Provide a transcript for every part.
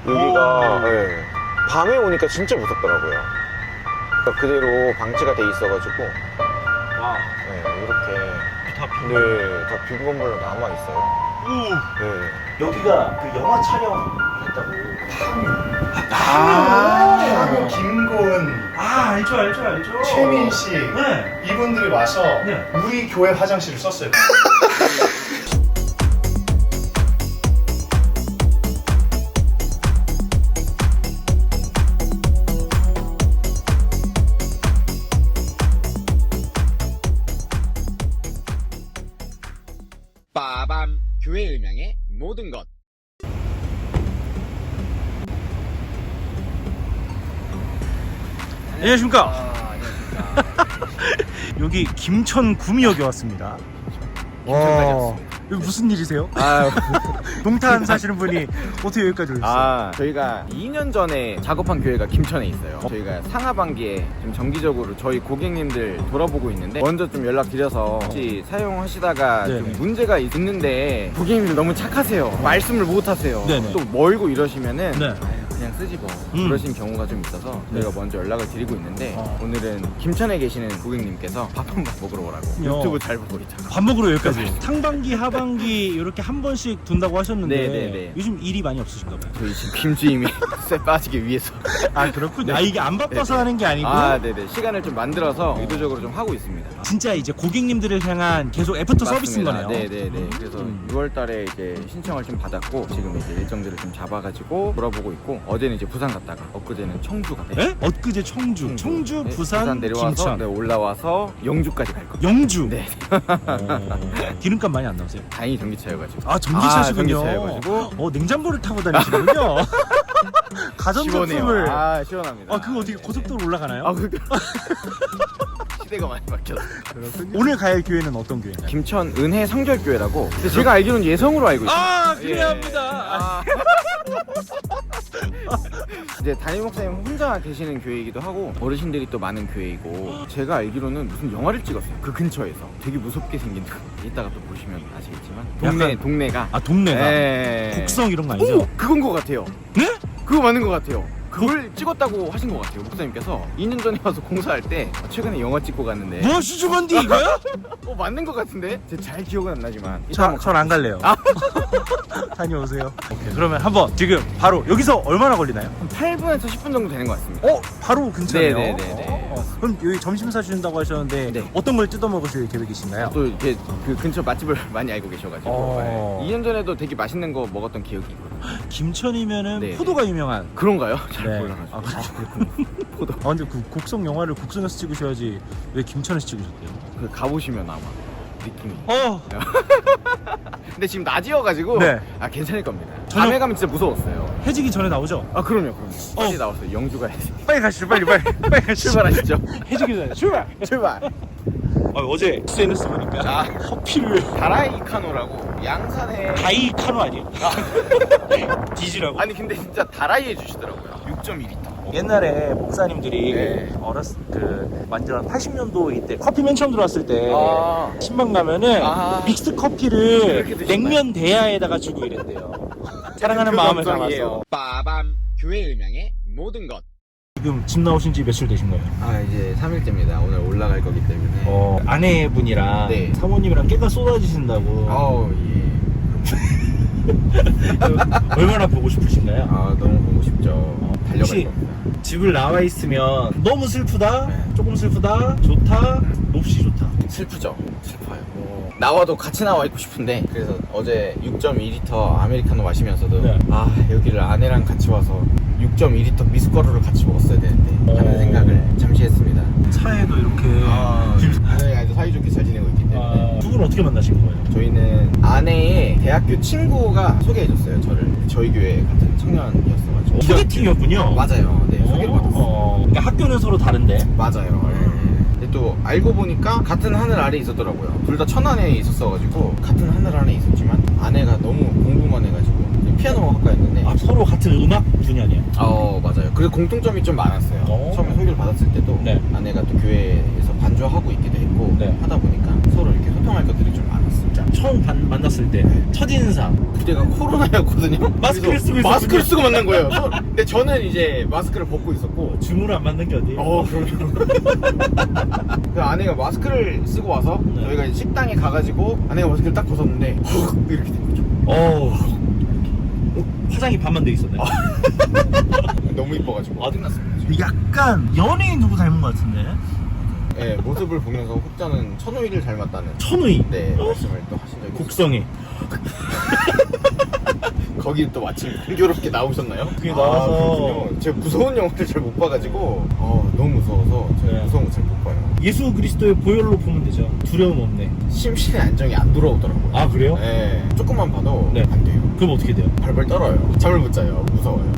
여기가 밤에 오니까 진짜 무섭더라고요. 그러니까 그대로 방치가 돼 있어가지고 와. 이렇게 다 다 빈 건물로 남아 있어요. 여기가 그 영화 촬영했다고. 하고 김고은, 알죠. 최민씨 네. 이분들이 와서 네. 우리 교회 화장실을 썼어요. 빠밤 교회 음향의 모든 것. 안녕하십니까. 여기 김천 구미역에 왔습니다. 김천까지 왔습니다. 여기 무슨 일이세요? 아, 동탄 사시는 분이 어떻게 여기까지 오셨어요? 저희가 2년 전에 작업한 교회가 김천에 있어요. 저희가 상하반기에 좀 정기적으로 저희 고객님들 돌아보고 있는데 먼저 좀 연락드려서 혹시 사용하시다가 네네. 좀 문제가 있는데 고객님들 너무 착하세요. 말씀을 못 하세요. 네네. 또 멀고 이러시면은 네. 아유, 그냥 쓰지 뭐 음. 그러신 경우가 좀 있어서 네. 저희가 먼저 연락을 드리고 있는데 어. 오늘은 김천에 계시는 고객님께서 밥 한 번 먹으러 오라고 유튜브 잘 보고 있다고. 밥 먹으러 여기까지. 상반기, 하반기 이렇게 한 번씩 돈다고 하셨는데 네네네. 요즘 일이 많이 없으신가 봐요. 저희 지금 김주임이 쇠 빠지기 위해서 아 그렇군요. 아 이게 안 바빠서 네네. 하는 게 아니고 네네. 시간을 좀 만들어서 의도적으로 좀 하고 있습니다. 진짜 이제 고객님들을 향한 계속 애프터 서비스인 거네요. 네네네. 그래서 6월달에 이제 신청을 좀 받았고 지금 이제 일정들을 좀 잡아가지고 돌아보고 있고 어제는 이제 부산 갔다가 엊그제는 청주 갔다가 에? 엊그제 청주, 네, 부산, 내려와서 김천, 네, 올라와서 영주까지 갈 거예요. 영주. 네. 기름값 많이 안 나오세요? 다행히 전기차여가지고. 아 전기차시군요. 전기차여가지고. 냉장고를 타고 다니시는군요. 가전제품을. 시원합니다. 그거 어떻게 고속도로 올라가나요? 시대가 많이 바뀌었어요. 오늘 가야 교회는 어떤 교회인가요? 김천 은혜 성결교회라고. 근데 제가 알기로는 예성으로 알고 있어요. 그래야 합니다. 이제 담임 목사님 혼자 계시는 교회이기도 하고 어르신들이 또 많은 교회이고 제가 알기로는 무슨 영화를 찍었어요. 그 근처에서 되게 무섭게 생긴 이따가 또 보시면 아시겠지만 동네가 동네가 네. 곡성 이런 거 아니죠? 그건 것 같아요. 네? 그거 맞는 것 같아요. 그걸 찍었다고 하신 것 같아요. 목사님께서 2년 전에 와서 공사할 때 최근에 영화 찍고 갔는데 뭐 수줍은디 이거야? 맞는 것 같은데 제가 잘 기억은 안 나지만 전 안 갈래요. 다녀오세요. 오케이, 그러면 한번 지금 바로 여기서 얼마나 걸리나요? 8분에서 10분 정도 되는 것 같습니다. 바로 근처네요. 네네네네. 그럼 여기 점심 사주신다고 하셨는데 네. 어떤 걸 뜯어 먹으실 계획이신가요? 또 이렇게 그 근처 맛집을 많이 알고 계셔가지고 네. 2년 전에도 되게 맛있는 거 먹었던 기억이 있거든요. 김천이면은 네. 포도가 유명한. 그런가요? 잘 네. 몰라가지고. 그렇군요. 포도. 근데 그 곡성 영화를 곡성에서 찍으셔야지 왜 김천에서 찍으셨대요? 그 가보시면 아마 느낌이. 근데 지금 낮이어가지고 네. 괜찮을 겁니다. 저녁- 밤에 가면 진짜 무서웠어요. 해지기 전에 나오죠? 그럼요. 빨리 나왔어요. 영주 가야지. 빨리 가시죠, 빨리 가시죠. 출발하시죠. 해지기 전에 출발! 출발. 어제 SNS 보니까 커피를 다라이 카노라고 양산에. 다이 카노 아니에요? 디지라고? 아니 근데 진짜 다라이 해주시더라고요. 6.2리터. 옛날에 목사님들이 네. 완전 80년도 이때 커피 맨 처음 들어왔을 때 신방 가면은 믹스 그렇게 커피를 드셨나요? 냉면 대야에다가 주고 이랬대요. 사랑하는 마음을 감성이에요. 담아서. 빠밤 교회 음향의 모든 것. 지금 집 나오신 지 며칠 되신 거예요? 이제 3일째입니다. 오늘 올라갈 거기 때문에. 아내분이랑 네. 사모님이랑 깨가 쏟아지신다고. 예. 얼마나 보고 싶으신가요? 너무 보고 싶죠. 달려갈 혹시 겁니다. 집을 나와 있으면 너무 슬프다, 네. 조금 슬프다, 좋다, 몹시 좋다. 슬프죠. 슬퍼요. 나와도 같이 나와 있고 싶은데 그래서 어제 6.2리터 아메리카노 마시면서도 네. 여기를 아내랑 같이 와서 6.2리터 미숫가루를 같이 먹었어야 되는데 하는 생각을 잠시 했습니다. 차에도 이렇게 아내 아주 사이좋게 잘 지내고 있기 때문에. 두 분 어떻게 만나신 거예요? 저희는 아내의 대학교 친구가 소개해줬어요. 저희 교회 같은 청년이었어가지고. 소개팅이었군요. 맞아요. 네, 소개를 받았어요. 그러니까 학교는 서로 다른데. 맞아요. 근데 또 알고 보니까 같은 하늘 아래 있었더라고요. 둘 다 천안에 있었어가지고 같은 하늘 아래 있었지만 아내가 너무 공부만 해가지고 피아노 학과였는데 서로 같은 음악 분야네요. 맞아요. 그래서 공통점이 좀 많았어요. 처음에 소개를 받았을 때도 네. 아내가 또 교회에서 반주하고 있기도 했고 네. 하다 보니까 서로 이렇게 소통할 것들이 좀 많았어요. 처음 만났을 때 첫인상. 그때가 코로나였거든요. 마스크를 그래서 쓰고 있었군요. 마스크를 쓰고 만난 거예요. 근데 저는 이제 마스크를 벗고 있었고. 줌으로 안 맞는 게 어디예요? 그럼요. 그 아내가 마스크를 쓰고 와서 네. 저희가 이제 식당에 가가지고 아내가 마스크를 딱 벗었는데 이렇게 된 거죠. 화장이 반만 돼 있었네. 너무 이뻐가지고 끝났습니다. 약간 연예인 누구 닮은 것 같은데? 네, 모습을 보면서 혹자는 천우희를 닮았다는 천우희. 네 말씀을 또 하신 적이 곡성에. 거기 또 마침 공교롭게 나오셨나요? 그게 나와서. 그렇군요. 제가 무서운 영화를 잘 못 봐가지고 너무 무서워서 제가 네. 무서운 거 잘 못 봐요. 예수 그리스도의 보혈로 보면 되죠. 두려움 없네. 심신의 안정이 안 돌아오더라고요. 아, 그래요? 네, 조금만 봐도 네. 안 돼요. 그럼 어떻게 돼요? 발발 떨어요. 잠을 못 자요. 무서워요.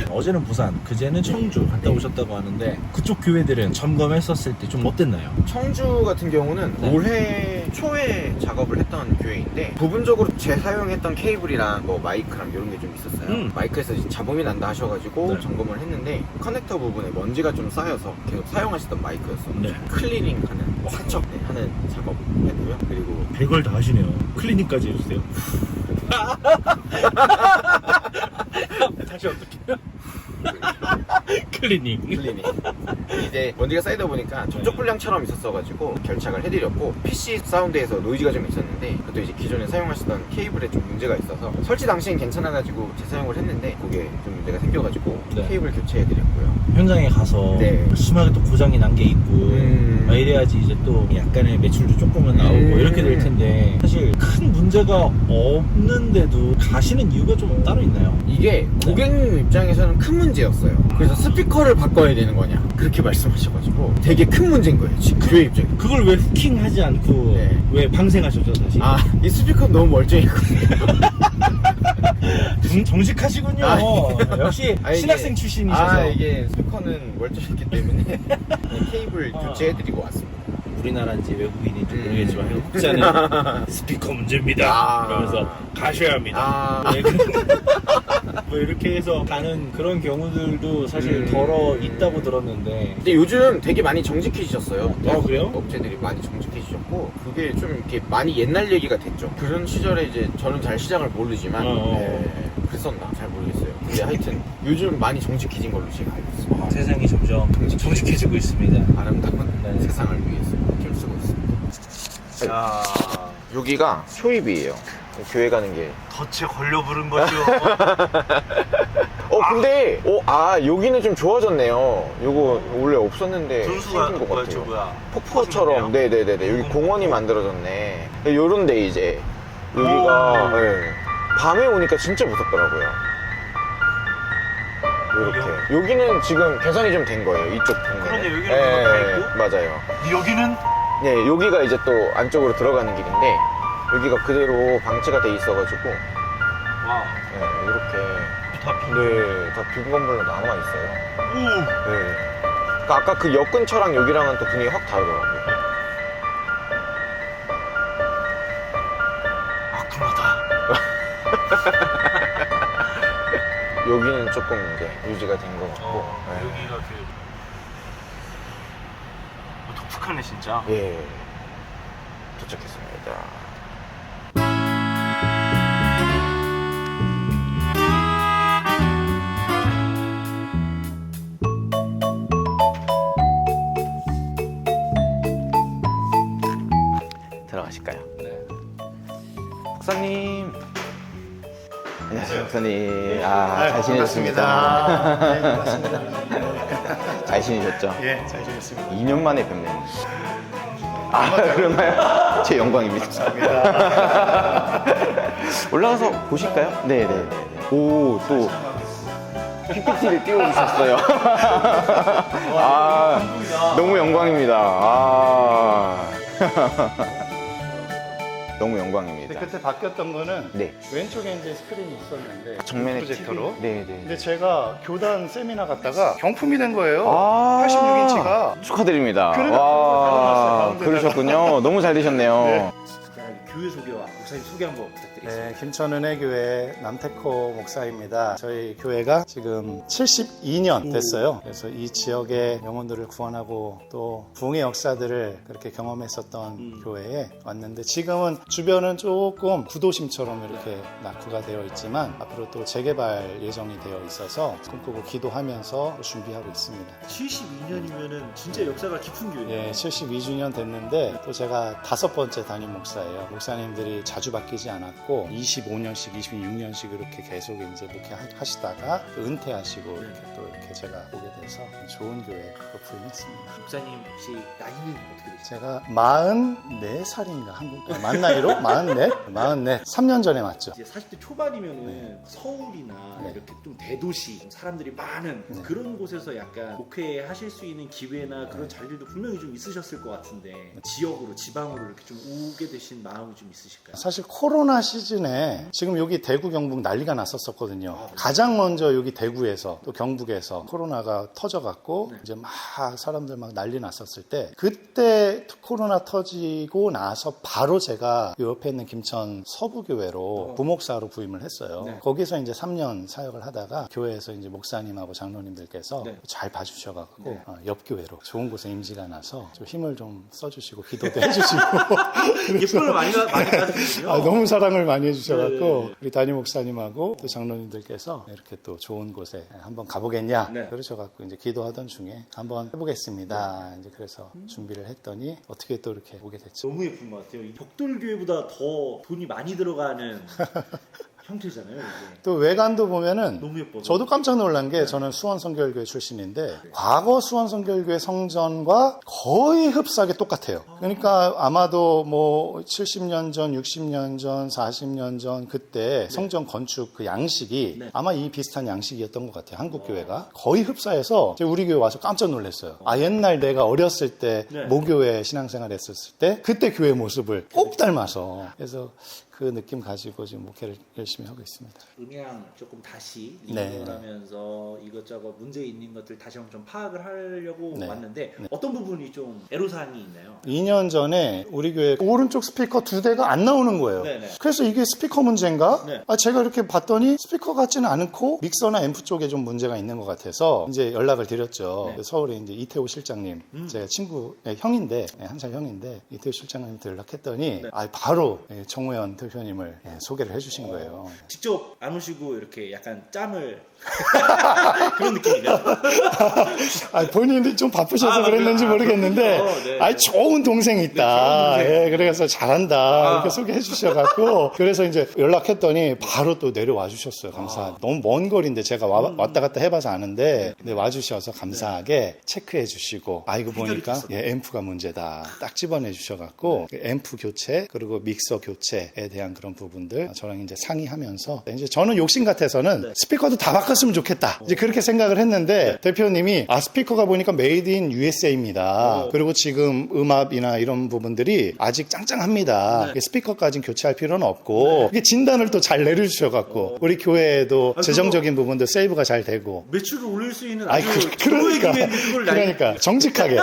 어제는 부산, 그제는 청주 갔다 오셨다고 하는데 그쪽 교회들은 점검했었을 때 좀 어땠나요? 청주 같은 경우는 네. 올해 초에 작업을 했던 교회인데 부분적으로 재사용했던 케이블이랑 뭐 마이크랑 이런 게 좀 있었어요. 마이크에서 이제 잡음이 난다 하셔가지고 네. 점검을 했는데 커넥터 부분에 먼지가 좀 쌓여서 계속 사용하시던 마이크였어요. 네. 클리닝 하는 세척 하는 작업 했고요. 그리고 별걸 다 하시네요. 클리닉까지 해주세요. 다시 어떻게 해요? 클리닉. 클리닝 이제 먼지가 쌓이다 보니까 접촉불량처럼 있었어가지고 결착을 해드렸고 PC 사운드에서 노이즈가 좀 있었는데 그것도 이제 기존에 사용하시던 케이블에 좀 문제가 있어서 설치 당시엔 괜찮아가지고 재사용을 했는데 그게 좀 문제가 생겨가지고 네. 케이블 교체해드렸고요. 현장에 가서 네. 심하게 또 고장이 난 게 있고 막 이래야지 이제 또 약간의 매출도 조금은 나오고 이렇게 될 텐데 사실 큰 문제가 없는데도 가시는 이유가 좀 따로 있나요? 이게 고객님 입장에서는 큰 문제였어요. 그래서 스피커를 바꿔야 되는 거냐 그렇게 말씀하셔가지고 되게 큰 문제인 거예요. 지금 교회 입장에. 그걸 왜 후킹하지 않고 네. 왜 방생하셨죠 다시? 이 스피커 너무 멀쩡했거든요. 정직하시군요. 역시 이게- 신학생 출신이셔서. 이게 스피커는 멀쩡했기 때문에 케이블 교체해드리고 왔습니다. 우리나라인지 외국인인지 모르겠지만 외국자는 스피커 문제입니다. 그러면서 가셔야 합니다. 네, 뭐 이렇게 해서 가는 그런 경우들도 사실 덜어 있다고 들었는데. 근데 요즘 되게 많이 정직해지셨어요. 그래요? 업체들이 많이 정직해지셨고 그게 좀 이렇게 많이 옛날 얘기가 됐죠. 그런 시절에 이제 저는 잘 시장을 모르지만 그랬었나 잘 모르겠어요. 근데 하여튼 요즘 많이 정직해진 걸로 제가 알고 있습니다. 세상이 점점 정직해지고 있습니다. 아름다운 네. 세상을 위해서 힘쓰고 있습니다. 자, 여기가 초입이에요. 교회 가는 게. 덫에 걸려 부른 거죠. 근데 여기는 좀 좋아졌네요. 요거 원래 없었는데 생긴 것 같아요. 폭포처럼. 네네네네. 여기 공원이 만들어졌네. 요런데 이제 여기가 밤에 오니까 진짜 무섭더라고요. 이렇게 여기는 지금 개선이 좀 된 거예요. 이쪽 동네. 그런데 여기는 다 있고? 맞아요. 여기는 네, 여기가 이제 또 안쪽으로 들어가는 길인데 여기가 그대로 방치가 돼 있어가지고 와, 이렇게 다 빈. 네, 다 빈 건물로 남아 있어요. 네. 그러니까 아까 그 역 근처랑 여기랑은 또 분위기 확 다르더라고요. 아쿠마다. 여기는 조금 이제 유지가 된 것 같고. 여기가 독특하네 진짜. 예, 도착했습니다. 들어가실까요? 네. 목사님. 안녕하세요, 목사님. 잘 반갑습니다. 네, 반갑습니다. 잘 지내셨죠? 예, 잘 지냈습니다. 2년 만에 뵙네요. 그런가요? 제 영광입니다. 감사합니다. 올라가서 보실까요? 네네. 오, 또 PPT를 띄워주셨어요. 너무 영광입니다. 너무 영광입니다. 그때 바뀌었던 거는 네. 왼쪽에 이제 스크린이 있었는데 정면에 프로젝터로. TV? 네네. 근데 제가 교단 세미나 갔다가 경품이 된 거예요. 아, 86인치가. 축하드립니다. 그래도 와, 가져놨어요, 가운데다가. 그러셨군요. 너무 잘 되셨네요. 네. 교회 소개와 목사님 소개 한번 부탁드립니다. 네, 김천은혜교회 남태코 목사입니다. 저희 교회가 지금 72년 됐어요. 그래서 이 지역의 영혼들을 구원하고 또 부흥의 역사들을 그렇게 경험했었던 교회에 왔는데, 지금은 주변은 조금 구도심처럼 이렇게 낙후가 되어 있지만 앞으로 또 재개발 예정이 되어 있어서 꿈꾸고 기도하면서 준비하고 있습니다. 72년이면은 진짜 역사가 깊은 교회예요. 예, 72주년 됐는데 또 제가 5번째 담임 목사예요. 목사님들이 자주 바뀌지 않았고 25년씩, 26년씩 이렇게 계속 이제 목회하시다가 또 은퇴하시고 이렇게 또 이렇게 제가 오게 돼서 좋은 교회 부임했습니다. 목사님 혹시 나이는 어떻게 되세요? 제가 44살인가 한국 만 나이로 44. 3년 전에 왔죠. 이제 40대 초반이면은 서울이나 네. 이렇게 좀 대도시, 사람들이 많은 네. 그런 곳에서 약간 목회하실 수 있는 기회나 그런 자리들도 분명히 좀 있으셨을 것 같은데, 지역으로, 지방으로 이렇게 좀 오게 되신 마음이 좀 있으실까요? 사실 코로나 시즌에 지금 여기 대구, 경북 난리가 났었거든요. 가장 먼저 여기 대구에서 또 경북에서 코로나가 터져갖고 이제 막 사람들 막 난리 났었을 때, 그때 코로나 터지고 나서 바로 제가 요 옆에 있는 김천 서부교회로 부목사로 부임을 했어요. 네. 거기서 이제 3년 사역을 하다가 교회에서 이제 목사님하고 장로님들께서 네. 잘 봐주셔갖고 네. 옆 교회로 좋은 곳에 임지가 나서 좀 힘을 좀 써주시고 기도도 해주시고 예쁨을 많이 받으시군요. 너무 사랑을 많이 해주셔갖고 네. 우리 담임 목사님하고 또 장로님들께서 이렇게 또 좋은 곳에 한번 가보겠냐 네. 그러셔갖고 이제 기도하던 중에 한번 해보겠습니다. 이제 그래서 준비를 했더니 어떻게 또 이렇게 오게 됐죠. 너무 예쁜 것 같아요. 이 벽돌교회보다 더 돈이 많이 들어가는 형태잖아요, 이게. 또 외관도 보면은 너무 예뻐서. 저도 깜짝 놀란 게, 저는 수원성결교회 출신인데 과거 수원성결교회 성전과 거의 흡사하게 똑같아요. 그러니까 아마도 뭐 70년 전, 60년 전, 40년 전 그때 성전 건축 그 양식이 네. 아마 이 비슷한 양식이었던 것 같아요. 한국 교회가 거의 흡사해서 제가 우리 교회 와서 깜짝 놀랐어요. 옛날 내가 어렸을 때 네. 모교회 신앙생활 했었을 때 그때 교회 모습을 꼭 닮아서, 그래서 그 느낌 가지고 지금 목회를 열심히 하고 있습니다. 음향 조금 다시 네. 리뉴얼 하면서 이것저것 문제 있는 것들 다시 한번 좀 파악을 하려고 네. 왔는데, 네. 어떤 부분이 좀 애로사항이 있나요? 2년 전에 우리 교회 오른쪽 스피커 2대가 안 나오는 거예요. 네네. 그래서 이게 스피커 문제인가? 네. 제가 이렇게 봤더니 스피커 같지는 않고 믹서나 앰프 쪽에 좀 문제가 있는 것 같아서 이제 연락을 드렸죠. 네. 서울에 이제 이태호 실장님, 제 친구, 형인데, 한 살 형인데, 이태호 실장님한테 연락했더니 네. 바로 정우현 대표님을 소개를 해주신 거예요. 직접 안 오시고 이렇게 약간 짬을 그런 느낌이네요. 본인이 좀 바쁘셔서 그랬는지 모르겠는데, 네. 좋은 동생이 있다. 네, 좋은 동생. 예, 그래서 잘한다. 이렇게 소개해 주셔갖고, 그래서 이제 연락했더니 바로 또 내려와 주셨어요. 너무 먼 거리인데 제가 왔다 갔다 해봐서 아는데, 근데 와주셔서 감사하게 체크해 주시고, 이거 보니까 앰프가 문제다. 딱 집어내 주셔갖고, 앰프 교체, 그리고 믹서 교체에 대한 그런 부분들 저랑 이제 상의하면서, 이제 저는 욕심 같아서는 스피커도 다 바꿨으면 좋겠다. 이제 그렇게 생각을 했는데, 대표님이 스피커가 보니까 메이드 인 USA입니다. 그리고 지금 음압이나 이런 부분들이 아직 짱짱합니다. 스피커까지는 교체할 필요는 없고, 이게 진단을 또 잘 내려주셔갖고, 우리 교회에도 재정적인 부분도 세이브가 잘 되고. 매출을 올릴 수 있는 아주 그러니까 정직하게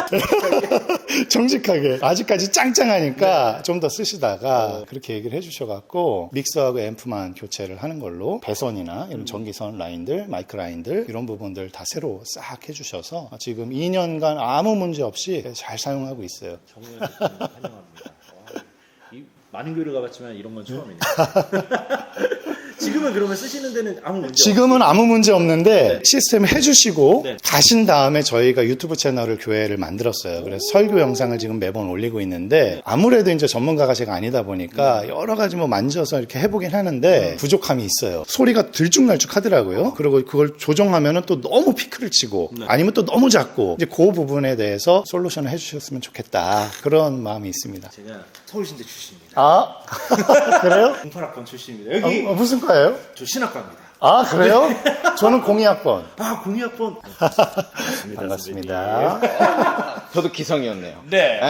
정직하게 아직까지 짱짱하니까 좀 더 쓰시다가 그렇게 얘기를 해주셔갖고, 믹서하고 앰프만 교체를 하는 걸로, 배선이나 이런 전기선 라인들, 마이크 라인들 이런 부분들 다 새로 싹 해주셔서 지금 2년간 아무 문제 없이 잘 사용하고 있어요. 정우현 대표님 환영합니다. 많은 교회를 가봤지만 이런 건 처음이네요. 지금은 그러면 쓰시는 데는 아무 문제 없어요? 지금은 아무 문제 없는데 시스템 해주시고 네. 가신 다음에 저희가 유튜브 채널을 교회를 만들었어요. 그래서 설교 영상을 지금 매번 올리고 있는데, 아무래도 이제 전문가가 제가 아니다 보니까 여러 가지 뭐 만져서 이렇게 해보긴 하는데 부족함이 있어요. 소리가 들쭉날쭉 하더라고요. 그리고 그걸 조정하면은 또 너무 피크를 치고 아니면 또 너무 작고, 이제 그 부분에 대해서 솔루션을 해주셨으면 좋겠다. 그런 마음이 있습니다. 제가 서울신대 출신입니다. 그래요? 08학번 출신입니다. 여기 무슨 과예요? 저 신학과입니다. 아, 그래요? 저는 02학번. 아, 02학번. 반갑습니다. 저도 기성이었네요. 네.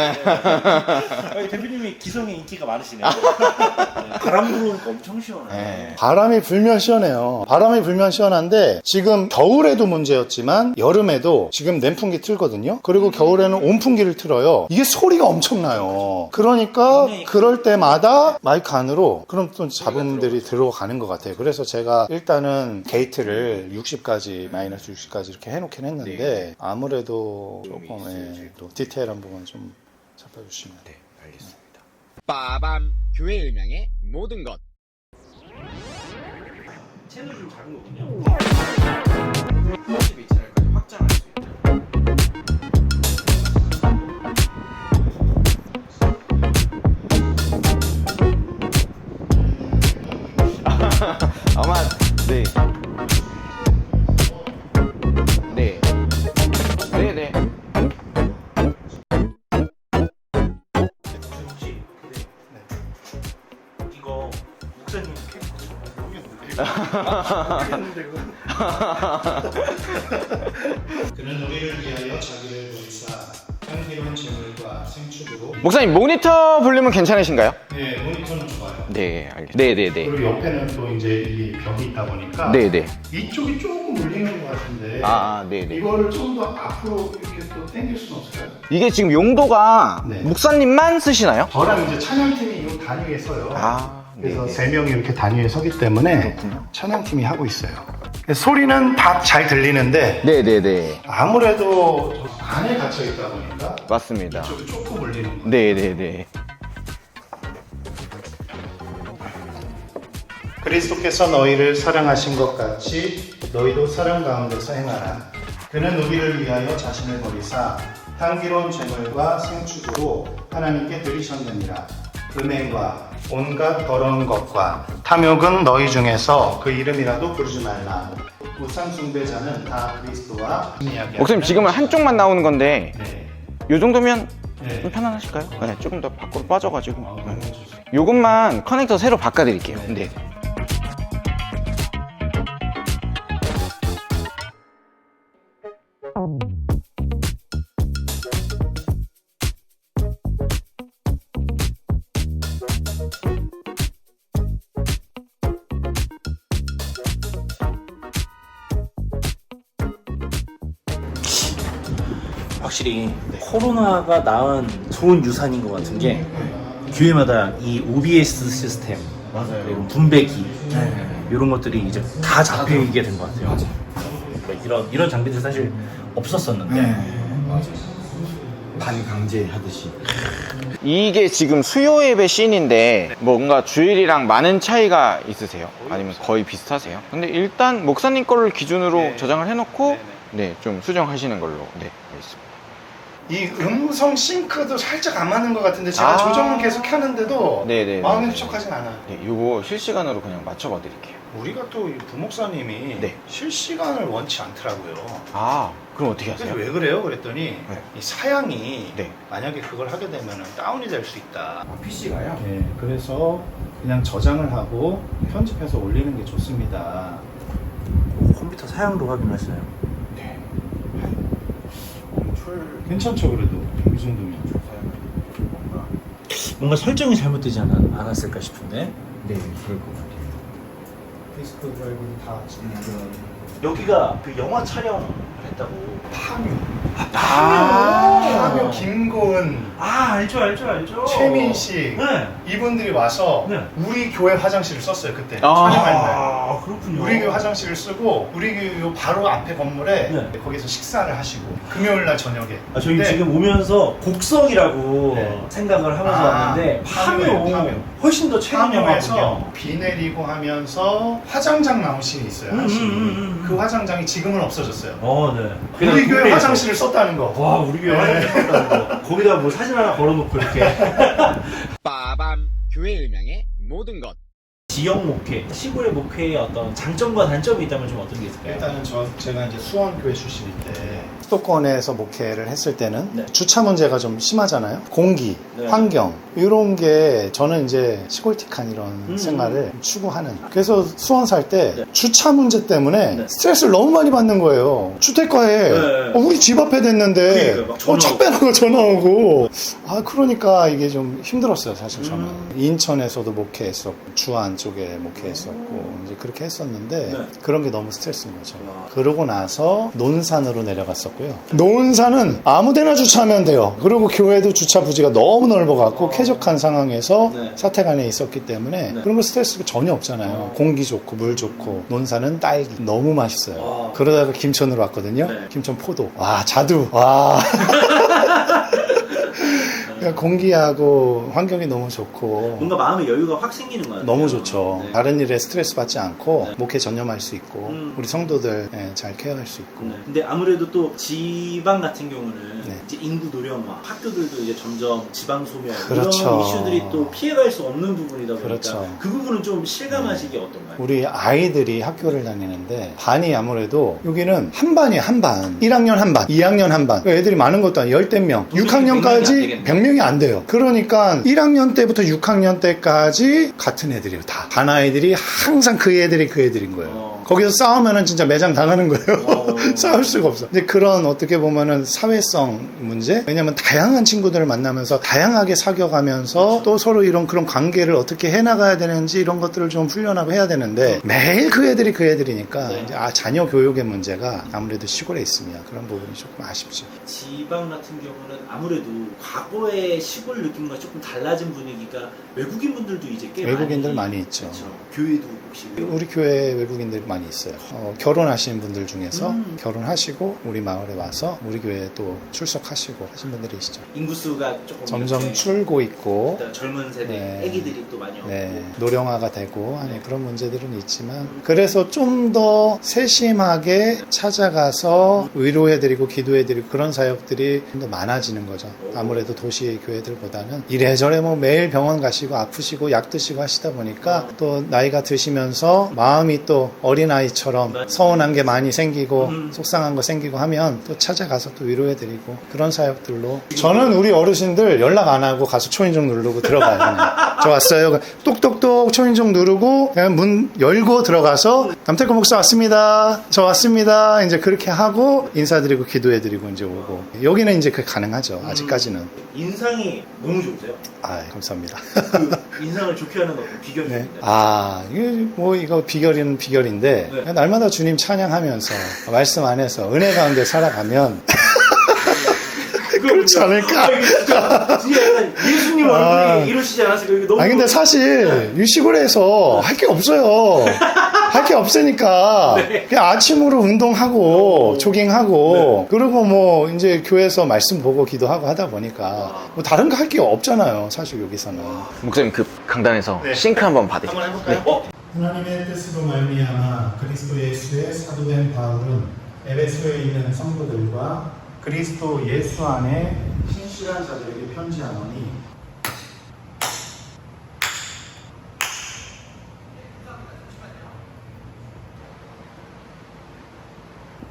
대표님이 기성에 인기가 많으시네요. 네. 바람 불어오니까 엄청 시원해요. 네. 바람이 불면 시원해요. 바람이 불면 시원한데 지금 겨울에도 문제였지만 여름에도 지금 냉풍기 틀거든요. 그리고 겨울에는 온풍기를 틀어요. 이게 소리가 엄청나요. 그러니까 그럴 때마다 마이크 안으로 그럼 또 잡음들이 들어가는 것 같아요. 그래서 제가 일단은 게이트를 60까지 마이너스 60까지 이렇게 해놓긴 했는데 아무래도 조금 또 디테일한 부분 좀 잡아주시면 돼요. 알겠습니다. 빠밤 교회 음향의 모든 것. 채널이 좀 작은 거군요. 42채널까지 확장할 수 있다. 아마 네. 네. 네네. 혹시 이거 목사님 그는 우리를 위하여 자기를 보이사 향기로운 제물과 생축으로 목사님 모니터 볼륨은 괜찮으신가요? 네, 모니터는 좋아요. 네, 알겠습니다. 네네네. 그리고 옆에는 또 이제 이 벽이 있다 보니까 네네. 이쪽이 조금 울리는 것 같은데 네네. 이거를 좀 더 앞으로 이렇게 또 당길 수는 없을까요? 이게 지금 용도가 네. 목사님만 쓰시나요? 저랑 이제 찬양팀이 이 단위에 서요. 그래서 네네. 3명이 이렇게 단위에 서기 때문에 찬양팀이 하고 있어요. 소리는 다 잘 들리는데 네네네. 아무래도 안에 갇혀 있다 보니까 맞습니다. 이쪽이 조금 울리는 거예요. 네네네. 그리스도께서 너희를 사랑하신 것 같이 너희도 사랑 가운데서 행하라. 그는 우리를 위하여 자신을 버리사 향기로운 제물과 생축으로 하나님께 드리셨느니라. 음행과 온갖 더러운 것과 탐욕은 너희 중에서 그 이름이라도 부르지 말라. 우상 숭배자는 다 그리스도와 이야기하는 목사님 지금은 한쪽만 나오는 건데 네. 요 정도면 네. 좀 편안하실까요? 네, 조금 더 밖으로 빠져가지고 네. 요것만 커넥터 새로 바꿔드릴게요. 네. 확실히 코로나가 낳은 좋은 유산인 것 같은 게 교회마다 이 OBS 시스템 그리고 분배기 이런 것들이 이제 다 잡히게 된 것 같아요. 이런 장비들 사실 없었었는데 반강제 하듯이. 이게 지금 수요 예배 씬인데 뭔가 주일이랑 많은 차이가 있으세요? 아니면 거의 비슷하세요? 근데 일단 목사님 거를 기준으로 저장을 해놓고 네, 좀 수정하시는 걸로 네, 알겠습니다. 이 음성 싱크도 살짝 안 맞는 것 같은데 제가 조정은 계속 하는데도 네네. 마음이 부족하진 않아요. 네, 요거 실시간으로 그냥 맞춰봐 드릴게요. 우리가 또 이 부목사님이 네. 실시간을 원치 않더라고요. 그럼 어떻게 그래서 하세요? 왜 그래요? 그랬더니 네. 이 사양이 네. 만약에 그걸 하게 되면 다운이 될 수 있다. PC가요? 네, 그래서 그냥 저장을 하고 편집해서 올리는 게 좋습니다. 컴퓨터 사양도 확인하시나요? 네. 괜찮죠, 그래도 이 정도면. 뭔가 설정이 잘못되지 않았을까 싶은데 네, 그럴 것 같아요. 디스크 드라이브는 다 여기가 그 영화 촬영을 했다고. 파묘 김고은, 알죠. 최민식 네. 이분들이 와서 네. 우리 교회 화장실을 썼어요 그때 촬영할 날. 그렇군요. 우리 교회 화장실을 쓰고 우리 교회 요 바로 앞에 건물에 네. 거기서 식사를 하시고 금요일 날 저녁에. 저희 근데 지금 오면서 곡성이라고 네. 생각을 하면서 왔는데 파묘 훨씬 더 최근 파묘에서 영화거든요. 비 내리고 하면서 화장장 나온 씬이 있어요. 한 씬이. 그 화장장이 지금은 없어졌어요. 네. 우리 교회 화장실을 썼다는 거. 와, 우리 교회 화장실 썼다는 거. 거기다 뭐 사진 하나 걸어놓고 이렇게. 빠밤 교회 음향의 모든 것. 지역 목회, 시골의 목회의 어떤 장점과 단점이 있다면 좀 어떤 게 있을까요? 일단은 제가 이제 수원 교회 출신인데 수도권에서 목회를 했을 때는 네. 주차 문제가 좀 심하잖아요. 공기, 네. 환경 이런 게 저는 이제 시골틱한 이런 생활을 추구하는. 그래서 수원 살 때 네. 주차 문제 때문에 네. 스트레스를 너무 많이 받는 거예요. 주택가에 네. 우리 집 앞에 됐는데 그러니까요. 막 전화 차 빼라고 전화 오고 그러니까 이게 좀 힘들었어요 사실 저는. 인천에서도 목회했었고 주안 쪽에 목회했었고 이제 그렇게 했었는데 네. 그런 게 너무 스트레스인 거죠. 그러고 나서 논산으로 내려갔었고요. 논산은 아무데나 주차하면 돼요. 그리고 교회도 주차 부지가 너무 넓어갖고 쾌적한 상황에서 네. 사택안에 있었기 때문에 네. 그런 거 스트레스가 전혀 없잖아요. 공기 좋고 물 좋고 논산은 딸기 너무 맛있어요. 그러다가 김천으로 왔거든요. 네. 김천 포도. 와 자두. 와. 그러니까 공기하고 환경이 너무 좋고 뭔가 마음의 여유가 확 생기는 것 같아요. 너무 좋죠. 네. 다른 일에 스트레스 받지 않고 네. 목회 전념할 수 있고 우리 성도들 잘 케어할 수 있고. 네. 근데 아무래도 또 지방 같은 경우는 네. 이제 인구 노령화, 학교들도 이제 점점 지방 소멸 그렇죠. 이런 이슈들이 또 피해갈 수 없는 부분이다 보니까 그렇죠. 그 부분은 좀 실감하시기 어떤가요? 우리 아이들이 학교를 다니는데 반이 아무래도 여기는 한 반이에요. 한 반. 1학년 한 반, 2학년 한 반. 그러니까 애들이 많은 것도 아니에요. 10명. 6학년까지 100명이 안 돼요. 그러니까 1학년 때부터 6학년 때까지 같은 애들이에요. 다. 반 아이들이 항상 그 애들인 거예요. 거기서 싸우면은 진짜 매장 당하는 거예요. 싸울 수가 없어. 근데 그런 어떻게 보면은 사회성 문제? 왜냐면 다양한 친구들을 만나면서 다양하게 사귀어가면서 또 서로 이런 그런 관계를 어떻게 해나가야 되는지 이런 것들을 좀 훈련하고 해야 되는데 매일 그 애들이니까 이제 자녀 교육의 문제가 아무래도 시골에 있으면 그런 부분이 조금 아쉽죠. 지방 같은 경우는 아무래도 과거의 시골 느낌과 조금 달라진 분위기가 외국인 분들도 이제 꽤 외국인들 많이 있죠. 그렇죠. 교회도 혹시 우리 교회에 외국인들이 많이 있어요. 결혼하신 분들 중에서 결혼하시고 우리 마을에 와서 우리 교회에 또 출석하시고 하신 분들이 계시죠. 인구수가 조금 점점 이렇게 줄고 있고 젊은 세대 네. 애기들이 또 많이 오고 노령화가 되고 하는 그런 문제들은 있지만 그래서 좀 더 세심하게 찾아가서 위로해드리고 기도해드리고 그런 사역들이 좀 더 많아지는 거죠. 아무래도 도시 교회들보다는 이래저래 뭐 매일 병원 가시고 아프시고 약 드시고 하시다 보니까 또 나이가 드시면서 마음이 또 어린아이처럼 서운한 게 많이 생기고 속상한 거 생기고 하면 또 찾아가서 또 위로해드리고 그런 사역들로 저는 우리 어르신들 연락 안 하고 가서 초인종 누르고 들어가요. 그냥. 저 왔어요. 똑똑똑 초인종 누르고 그냥 문 열고 들어가서 남태권 목사 왔습니다. 저 왔습니다. 이제 그렇게 하고 인사드리고 기도해드리고 이제 오고 여기는 이제 그게 가능하죠. 아직까지는. 인상이 너무 좋으세요? 감사합니다. 그 인상을 좋게 하는 어떤 비결이 네. 있는데 이거 비결은 비결인데 네. 날마다 주님 찬양하면서 말씀 안에서 은혜 가운데 살아가면 그렇지 않을까? 진짜 예수님 얼굴이 이러시지 않았을까? 이게 너무 근데 사실 이 시골에서 할 게 없어요. 할 게 없으니까 그냥 아침으로 운동하고 조깅하고 그리고 뭐 이제 교회에서 말씀 보고 기도하고 하다 보니까 뭐 다른 거 할 게 없잖아요. 사실 여기서는. 목사님 그 강단에서 싱크 한번 받으세요. 한번 해볼까요? 하나님의 뜻으로 말미암아 그리스도 예수의 사도된 바울은 에베소에 있는 성도들과 그리스도 예수 안에 신실한 자들에게 편지하노니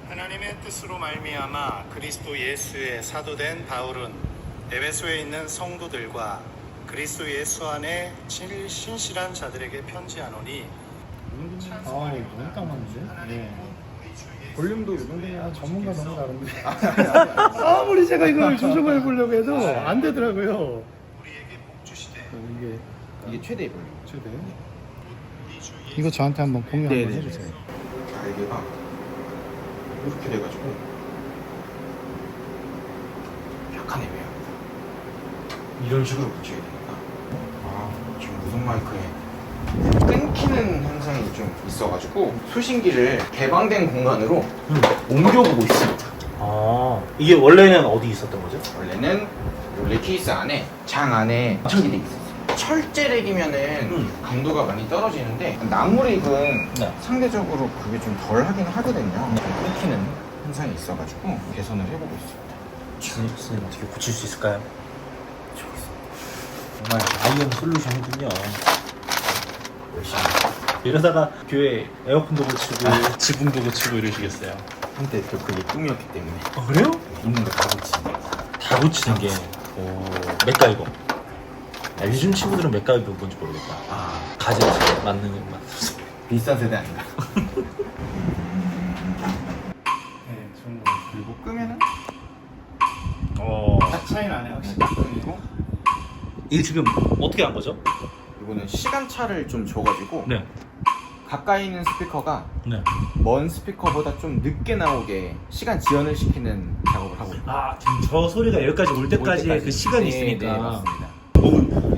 하나님의 뜻으로 말미암아 그리스도 예수의 사도된 바울은 에베소에 있는 성도들과 그리스도 예수 안에 신실한 자들에게 편지하노니 너무 딱 맞는데? 볼륨도 전문가 너무 다른데 아무리 제가 이걸 조정해 보려고 해도 안 되더라고요. 우리에게 복 주시되 이게 최대 볼륨. 최대 이거 저한테 한번 공유 한번 해주세요. 날개가 이렇게 돼가지고 약간 애매합니다. 이런 식으로 붙여야 되니까 지금 무선 마이크에 끊기는 현상이 좀 있어가지고 수신기를 개방된 공간으로 옮겨보고 있습니다. 이게 원래는 어디 있었던 거죠? 원래는 원래 케이스 안에 장 안에 장치들이 있었어요. 철제렉이면은 강도가 많이 떨어지는데 나무렉은 상대적으로 그게 좀 덜 하긴 하거든요. 끊기는 현상이 있어가지고 개선을 해보고 있습니다. 선생님 어떻게 고칠 수 있을까요? 정말 아이언 솔루션이군요. 열심히. 이러다가 교회 에어컨도 고치고 지붕도 고치고 이러시겠어요. 한때 또 그게 꿈이었기 때문에 그래요? 있는 거 다 고치는 다 고치는 게 맥가이버. 야, 요즘 친구들은 맥가이버 뭔지 모르겠다. 가제 맞는 비싼 세대 아닌가? 네, 좋은 거. 그리고 끄면은 딱 차이 나네요. 확실히. 그리고 이게 지금 어떻게 한 거죠? 이거는 시간차를 좀 줘가지고 네. 가까이 있는 스피커가 네. 먼 스피커보다 좀 늦게 나오게 시간 지연을 시키는 작업을 하고 있어요. 지금 저 소리가 여기까지 올 때까지의 때까지. 그 시간이 네, 있으니까. 네, 맞습니다.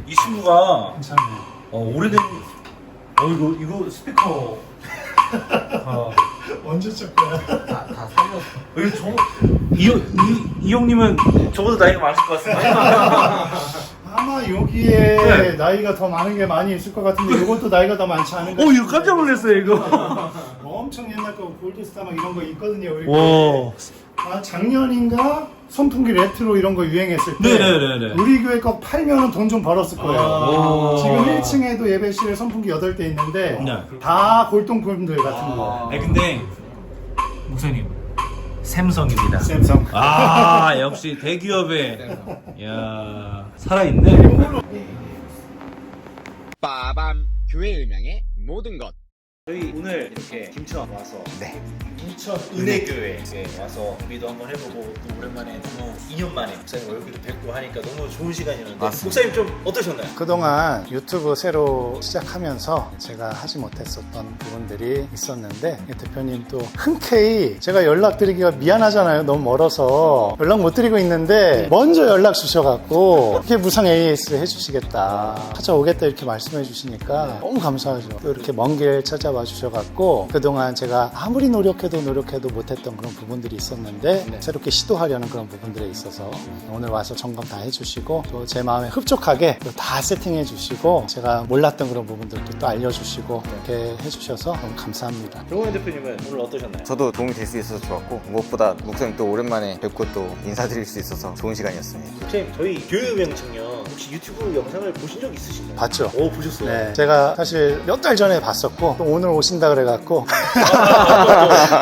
이 친구가 괜찮네요. 오래된 이거 스피커 언제 쳤 거야? 다 살렸어. 이 형님은 저보다 나이가 많으실 것 같습니다. 아마 여기에 네. 나이가 더 많은 게 많이 있을 것 같은데 이것도 나이가 더 많지 않은가? 이거 깜짝 놀랐어요 이거. 엄청 옛날 거 골드스타 막 이런 거 있거든요. 우리 와. 작년인가 선풍기 레트로 이런 거 유행했을 때 네네네네. 우리 교회 거 팔면은 돈 좀 벌었을 거예요. 아. 지금 1층에도 예배실에 선풍기 8대 있는데 네. 다 골동품들 같은 거. 근데 목사님 샘성입니다. 샘성. 역시 대기업에 야 살아있네. 빠밤 교회 음향의 모든 것. 저희 오늘 이렇게 김천 와서 네. 김천 은혜교회에 와서 우리도 한번 해보고 또 오랜만에 너무 2년 만에 목사님 얼굴도 뵙고 하니까 너무 좋은 시간이었는데 맞습니다. 목사님 좀 어떠셨나요? 그동안 유튜브 새로 시작하면서 제가 하지 못했었던 부분들이 있었는데 대표님 또 흔쾌히 제가 연락드리기가 미안하잖아요. 너무 멀어서 연락 못 드리고 있는데 먼저 연락 주셔갖고 이렇게 무상 AS 해주시겠다 찾아오겠다 이렇게 말씀해 주시니까 너무 감사하죠. 또 이렇게 먼 길 찾아와 주셔갖고 그동안 제가 아무리 노력해도 못했던 그런 부분들이 있었는데 새롭게 시도하려는 그런 부분들에 있어서 오늘 와서 점검 다 해주시고 또 제 마음에 흡족하게 또 다 세팅해 주시고 제가 몰랐던 그런 부분들도 또 알려주시고 이렇게 해주셔서 너무 감사합니다. 정호연 대표님은 오늘 어떠셨나요? 저도 도움이 될 수 있어서 좋았고 무엇보다 목사님 또 오랜만에 뵙고 또 인사드릴 수 있어서 좋은 시간이었습니다. 목사님 저희 교회음향 청년 혹시 유튜브 영상을 보신 적 있으신가요? 봤죠? 보셨어요? 네, 제가 사실 몇 달 전에 봤었고 또 오늘 오신다 그래갖고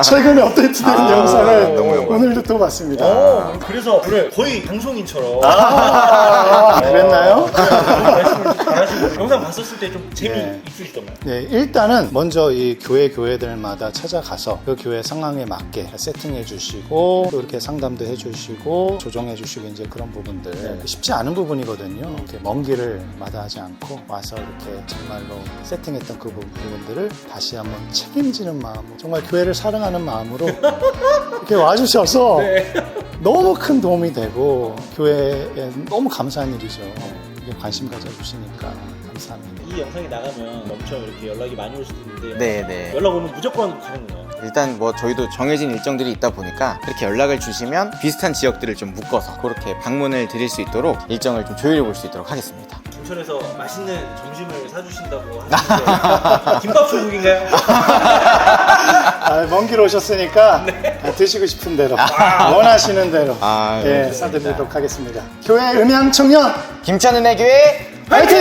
최근에 업데이트된 영상을 오늘도 또 봤습니다. 그래서 오늘 거의 방송인처럼 그랬나요? 말씀을 잘하시고 영상 봤었을 때 좀 재미있으시던가요? 네, 일단은 먼저 이 교회들마다 찾아가서 그 교회 상황에 맞게 세팅해 주시고 또 이렇게 상담도 해 주시고 조정해 주시고 이제 그런 부분들 쉽지 않은 부분이거든요. 이렇게 먼 길을 마다하지 않고 와서 이렇게 정말로 세팅했던 그 부분들을 다시 한번 책임지는 마음으로 정말 교회를 사랑하는 마음으로 이렇게 와주셔서 너무 큰 도움이 되고 교회에 너무 감사한 일이죠. 이게 관심 가져주시니까 감사합니다. 이 영상이 나가면 엄청 이렇게 연락이 많이 올 수도 있는데 네네. 연락 오면 무조건 가는 거예요. 일단 뭐 저희도 정해진 일정들이 있다 보니까 이렇게 연락을 주시면 비슷한 지역들을 좀 묶어서 그렇게 방문을 드릴 수 있도록 일정을 좀 조율해 볼 수 있도록 하겠습니다. 김천에서 맛있는 점심을 사주신다고 하시는데 김밥 천국인가요? 먼 길 오셨으니까 드시고 싶은 대로 원하시는 대로 네, 싸드리도록 하겠습니다. 교회 음향 청년 김천은혜교회 화이팅!